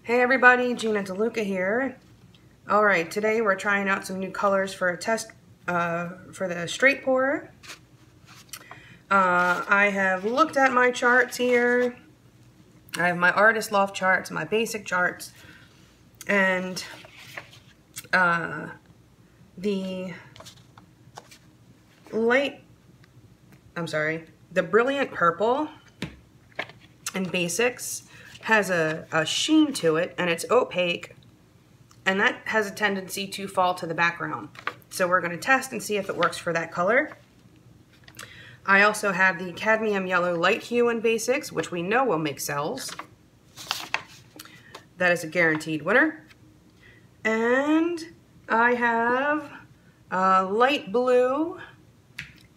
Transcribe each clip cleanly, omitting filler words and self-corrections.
Hey everybody, Gina DeLuca here. Alright, today we're trying out some new colors for a test for the straight pour. I have looked at my charts here. I have my artist loft charts, my basic charts, and the brilliant purple in basics has a sheen to it, and it's opaque, and that has a tendency to fall to the background. So we're going to test and see if it works for that color. I also have the cadmium yellow light hue in basics, which we know will make cells. That is a guaranteed winner. And I have light blue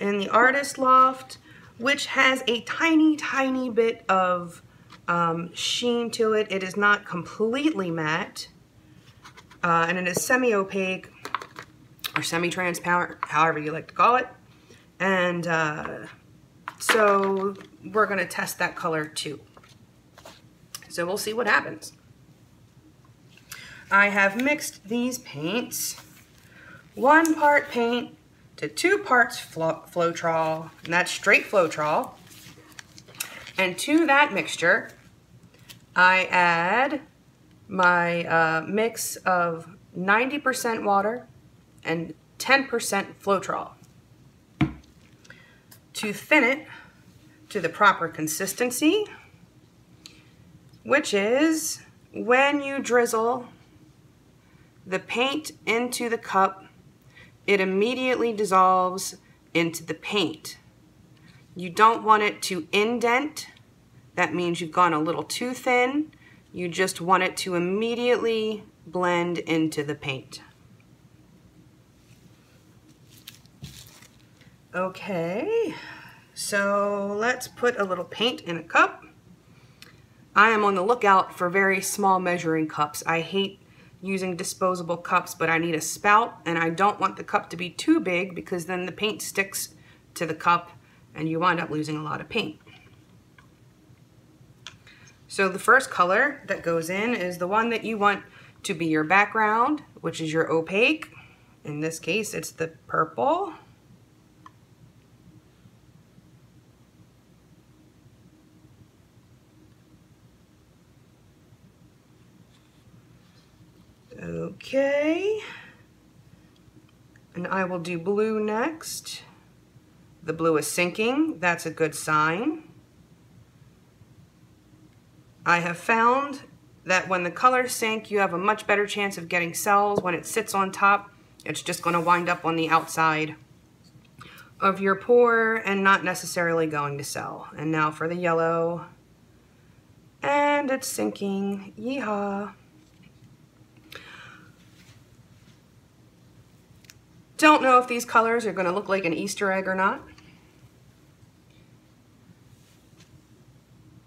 in the artist loft, which has a tiny bit of sheen to it. It is not completely matte, and it is semi-opaque or semi-transparent, however you like to call it. And so we're going to test that color too. So we'll see what happens. I have mixed these paints, 1 part paint to 2 parts floetrol, and that's straight floetrol. And to that mixture, I add my mix of 90% water and 10% floetrol to thin it to the proper consistency, which is when you drizzle the paint into the cup, it immediately dissolves into the paint. You don't want it to indent. That means you've gone a little too thin. You just want it to immediately blend into the paint. Okay, so let's put a little paint in a cup. I am on the lookout for very small measuring cups. I hate using disposable cups, but I need a spout, and I don't want the cup to be too big because then the paint sticks to the cup and you wind up losing a lot of paint. So the first color that goes in is the one that you want to be your background, which is your opaque. In this case, it's the purple. Okay, and I will do blue next. The blue is sinking. That's a good sign. I have found that when the colors sink, you have a much better chance of getting cells. When it sits on top, it's just going to wind up on the outside of your pour and not necessarily going to sell. And now for the yellow. And it's sinking. Yeehaw. Don't know if these colors are going to look like an Easter egg or not.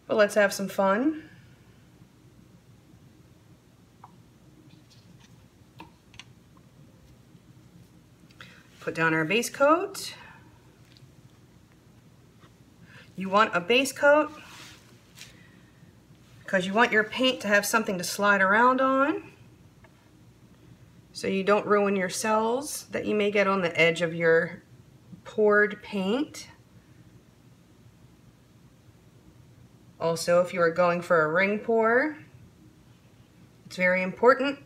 But let's have some fun. Put down our base coat. You want a base coat because you want your paint to have something to slide around on, so you don't ruin your cells that you may get on the edge of your poured paint. Also, if you are going for a ring pour, it's very important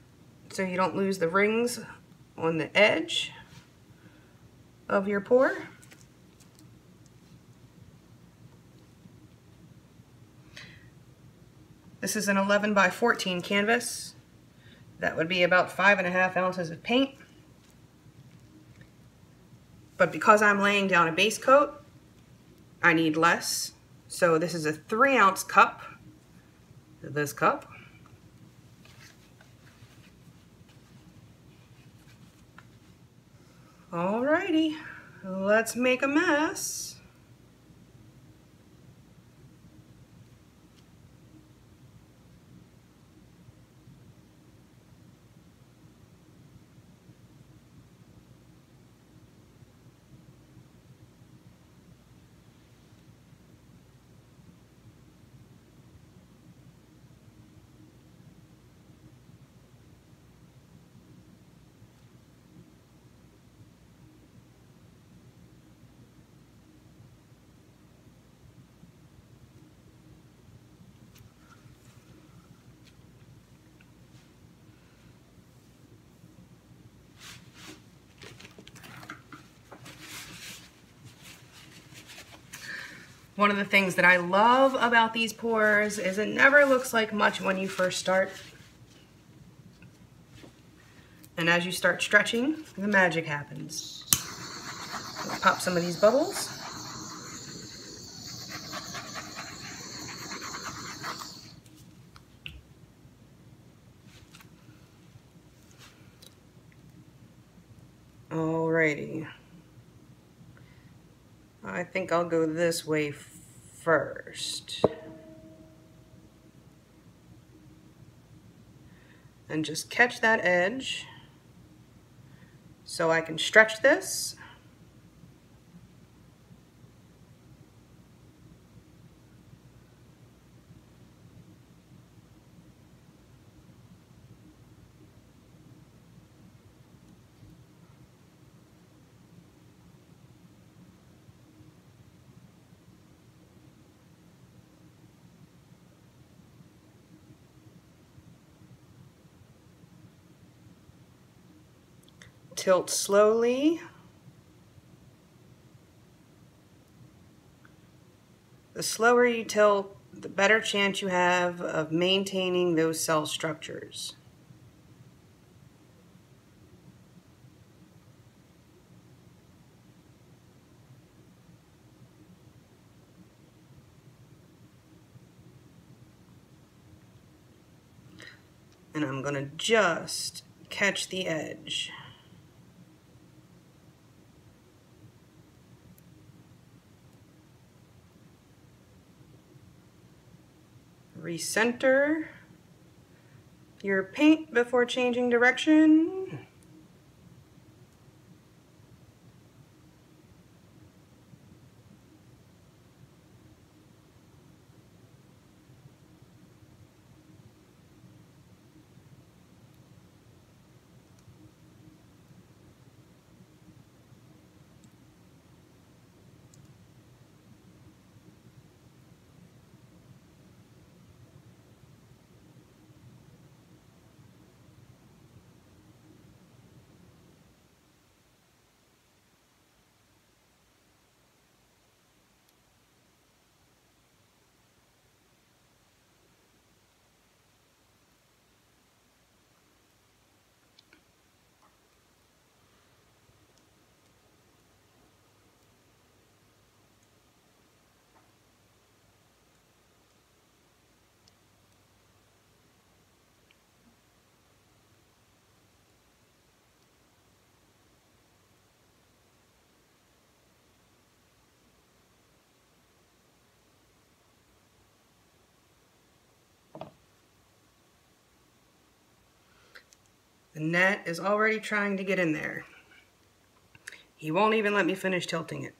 so you don't lose the rings on the edge of your pour. This is an 11 by 14 canvas. That would be about 5.5 ounces of paint. But because I'm laying down a base coat, I need less. So this is a 3-ounce cup, this cup. Alrighty, let's make a mess. One of the things that I love about these pours is it never looks like much when you first start. And as you start stretching, the magic happens. Let's pop some of these bubbles. Alrighty. I think I'll go this way first. And just catch that edge so I can stretch this. Tilt slowly. The slower you tilt, the better chance you have of maintaining those cell structures. And I'm going to just catch the edge. Recenter your paint before changing direction. The net is already trying to get in there. He won't even let me finish tilting it.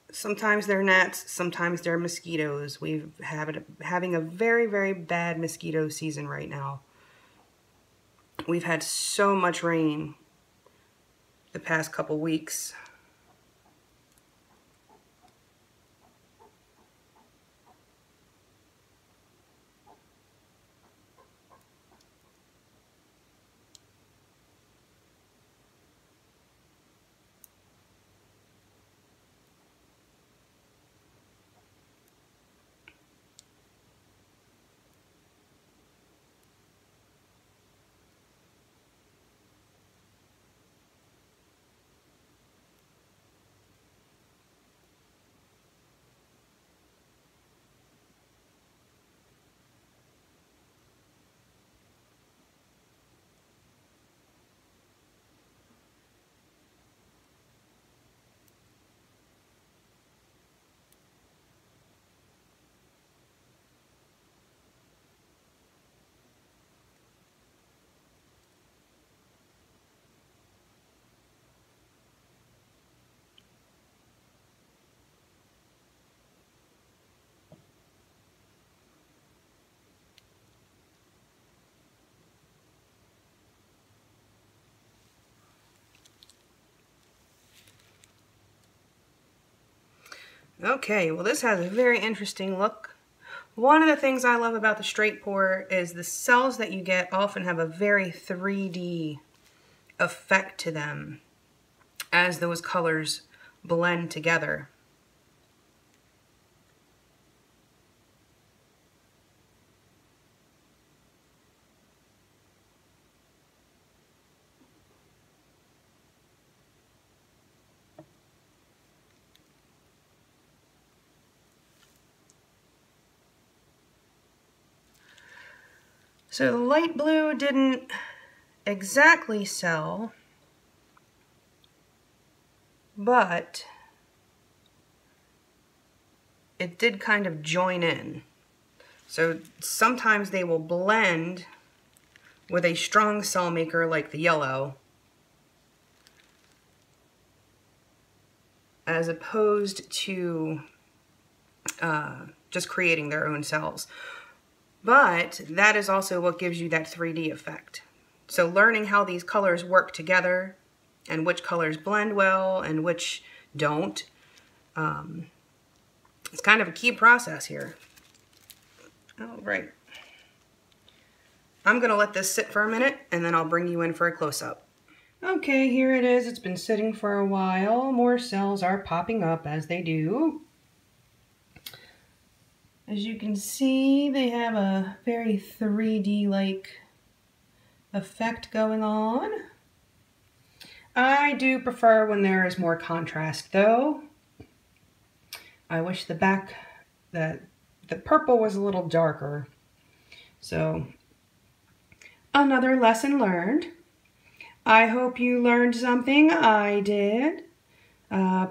Sometimes they're gnats, sometimes they're mosquitoes. We've having a very, very bad mosquito season right now. We've had so much rain the past couple weeks. Okay, well this has a very interesting look. One of the things I love about the straight pour is the cells that you get often have a very 3D effect to them. as those colors blend together. So the light blue didn't exactly sell, but it did kind of join in. So sometimes they will blend with a strong cell maker like the yellow, as opposed to just creating their own cells. But that is also what gives you that 3D effect. So learning how these colors work together and which colors blend well and which don't, it's kind of a key process here. All right. I'm gonna let this sit for a minute and then I'll bring you in for a close-up. Okay, here it is. It's been sitting for a while. More cells are popping up as they do. As you can see, they have a very 3D-like effect going on. I do prefer when there is more contrast though. I wish the back, the purple was a little darker. So, another lesson learned. I hope you learned something. I did.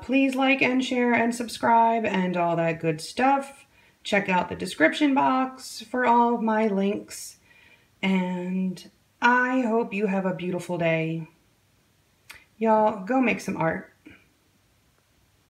Please like and share and subscribe and all that good stuff. Check out the description box for all of my links. And I hope you have a beautiful day. Y'all, go make some art.